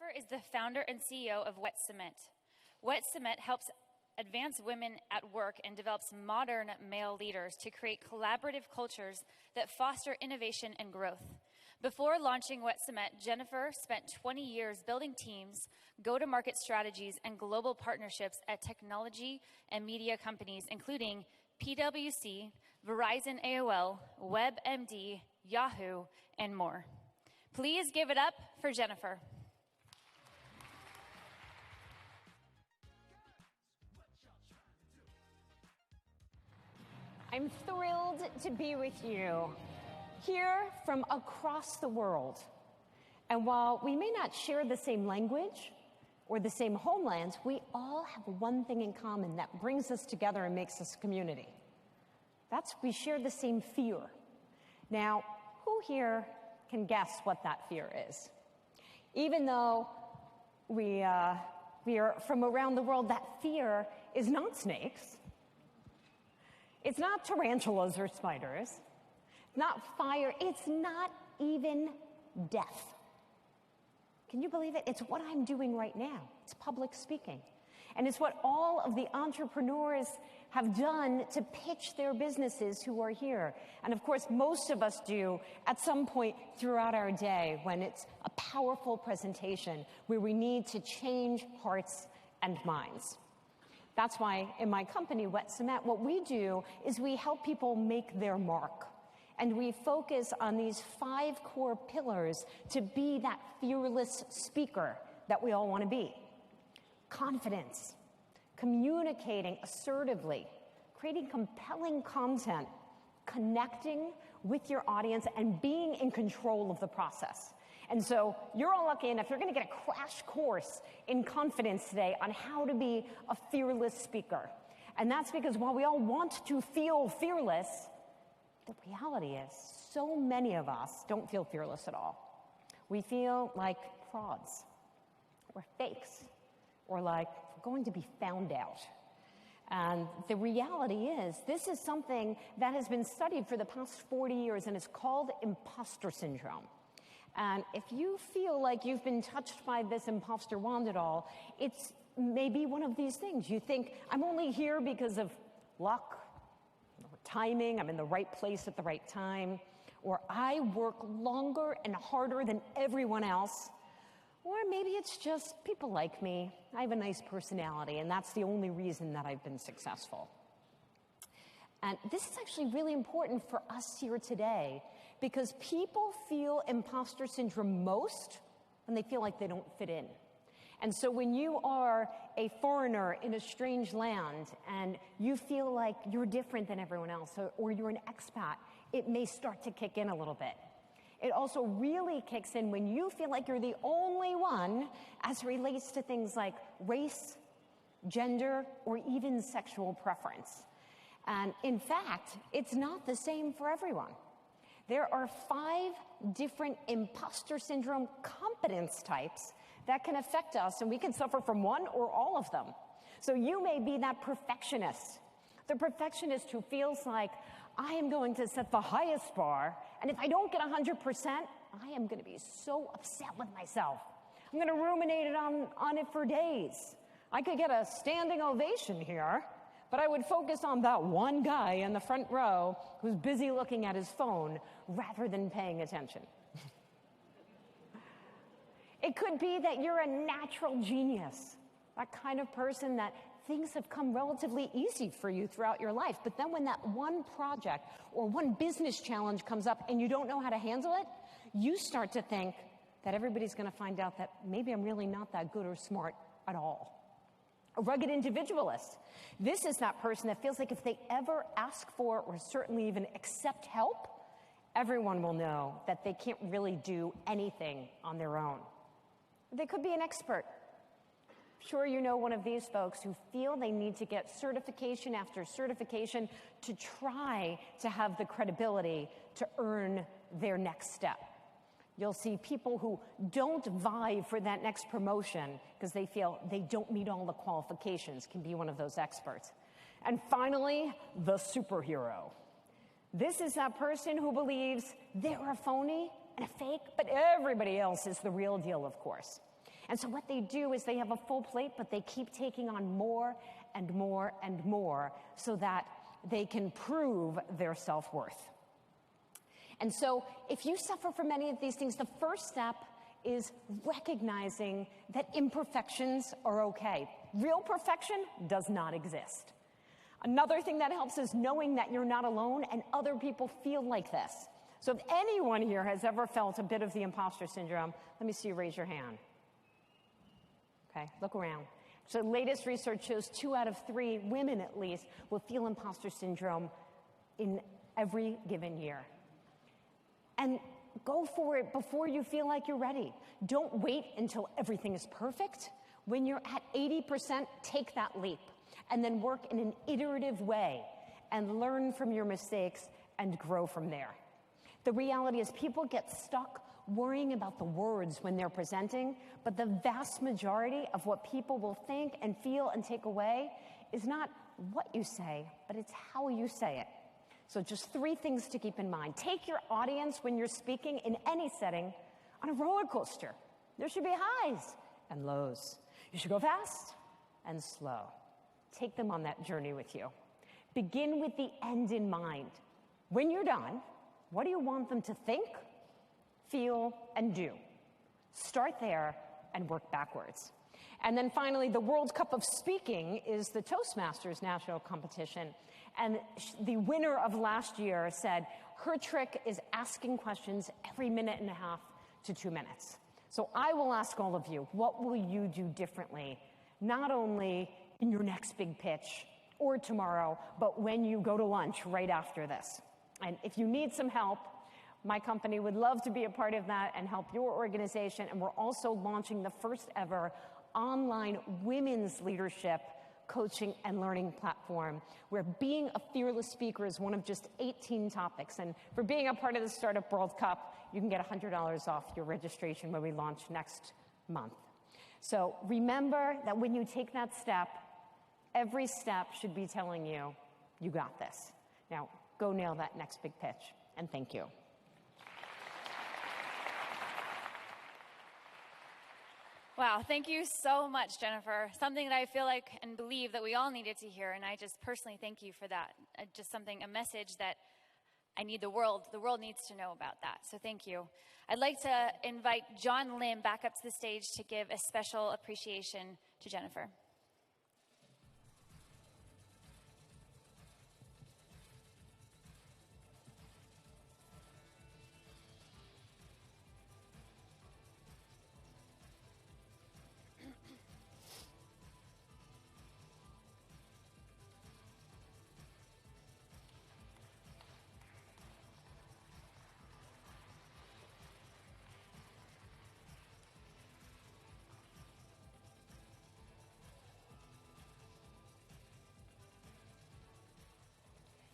Jennifer is the founder and CEO of Wet Cement. Wet Cement helps advance women at work and develops modern male leaders to create collaborative cultures that foster innovation and growth. Before launching Wet Cement, Jennifer spent 20 years building teams, go-to-market strategies, and global partnerships at technology and media companies, including PwC, Verizon AOL, WebMD, Yahoo, and more. Please give it up for Jennifer. I'm thrilled to be with you here from across the world. And while we may not share the same language or the same homelands, we all have one thing in common that brings us together and makes us a community. That's we share the same fear. Now, who here can guess what that fear is? Even though we are from around the world, that fear is not snakes. It's not tarantulas or spiders, not fire, it's not even death. Can you believe it? It's what I'm doing right now. It's public speaking. And it's what all of the entrepreneurs have done to pitch their businesses who are here. And of course, most of us do at some point throughout our day when it's a powerful presentation where we need to change hearts and minds. That's why in my company, Wet Cement, what we do is we help people make their mark. And we focus on these 5 core pillars to be that fearless speaker that we all want to be. Confidence, communicating assertively, creating compelling content, connecting with your audience, and being in control of the process. And so you're all lucky enough, you're going to get a crash course in confidence today on how to be a fearless speaker. And that's because while we all want to feel fearless, the reality is so many of us don't feel fearless at all. We feel like frauds or fakes or like we're going to be found out. And the reality is this is something that has been studied for the past 40 years, and it's called imposter syndrome. And if you feel like you've been touched by this imposter wand at all, it's maybe one of these things. You think, I'm only here because of luck, or timing, I'm in the right place at the right time, or I work longer and harder than everyone else, or maybe it's just people like me, I have a nice personality, and that's the only reason that I've been successful. And this is actually really important for us here today because people feel imposter syndrome most when they feel like they don't fit in. And so when you are a foreigner in a strange land and you feel like you're different than everyone else, or you're an expat, it may start to kick in a little bit. It also really kicks in when you feel like you're the only one as it relates to things like race, gender, or even sexual preference. And in fact, it's not the same for everyone. There are 5 different imposter syndrome competence types that can affect us, and we can suffer from one or all of them. So you may be that perfectionist, the perfectionist who feels like, I am going to set the highest bar, and if I don't get 100%, I am going to be so upset with myself. I'm going to ruminate on it for days. I could get a standing ovation here, but I would focus on that one guy in the front row who's busy looking at his phone rather than paying attention. It could be that you're a natural genius, that kind of person that things have come relatively easy for you throughout your life. But then when that one project or one business challenge comes up and you don't know how to handle it, you start to think that everybody's going to find out that maybe I'm really not that good or smart at all. A rugged individualist. This is that person that feels like if they ever ask for or certainly even accept help, everyone will know that they can't really do anything on their own. They could be an expert. Sure, you know one of these folks who feel they need to get certification after certification to try to have the credibility to earn their next step. You'll see people who don't vie for that next promotion because they feel they don't meet all the qualifications, can be one of those experts. And finally, the superhero. This is that person who believes they're a phony and a fake, but everybody else is the real deal, of course. And so what they do is they have a full plate, but they keep taking on more and more and more so that they can prove their self-worth. And so if you suffer from any of these things, the first step is recognizing that imperfections are okay. Real perfection does not exist. Another thing that helps is knowing that you're not alone and other people feel like this. So if anyone here has ever felt a bit of the imposter syndrome, let me see you raise your hand. Okay, look around. So latest research shows 2 out of 3 women, at least, will feel imposter syndrome in every given year. And go for it before you feel like you're ready. Don't wait until everything is perfect. When you're at 80%, take that leap and then work in an iterative way and learn from your mistakes and grow from there. The reality is people get stuck worrying about the words when they're presenting, but the vast majority of what people will think and feel and take away is not what you say, but it's how you say it. So just 3 things to keep in mind. Take your audience when you're speaking in any setting on a roller coaster. There should be highs and lows. You should go fast and slow. Take them on that journey with you. Begin with the end in mind. When you're done, what do you want them to think, feel, and do? Start there and work backwards. And then finally, the World Cup of Speaking is the Toastmasters national competition. And the winner of last year said her trick is asking questions every minute and a half to 2 minutes. So I will ask all of you, what will you do differently, not only in your next big pitch or tomorrow, but when you go to lunch right after this? And if you need some help, my company would love to be a part of that and help your organization. And we're also launching the first ever online women's leadership coaching and learning platform where being a fearless speaker is one of just 18 topics. And for being a part of the Startup World Cup, you can get $100 off your registration when we launch next month. So remember that when you take that step, every step should be telling you, you got this. Now, go nail that next big pitch. And thank you. Wow, thank you so much, Jennifer. Something that I feel like and believe that we all needed to hear, and I just personally thank you for that. A message that I need the world needs to know about that, so thank you. I'd like to invite John Lim back up to the stage to give a special appreciation to Jennifer.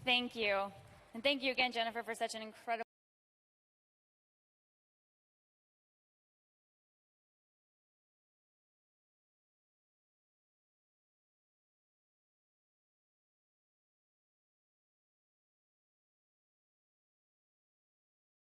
Thank you. And thank you again, Jennifer, for such an incredible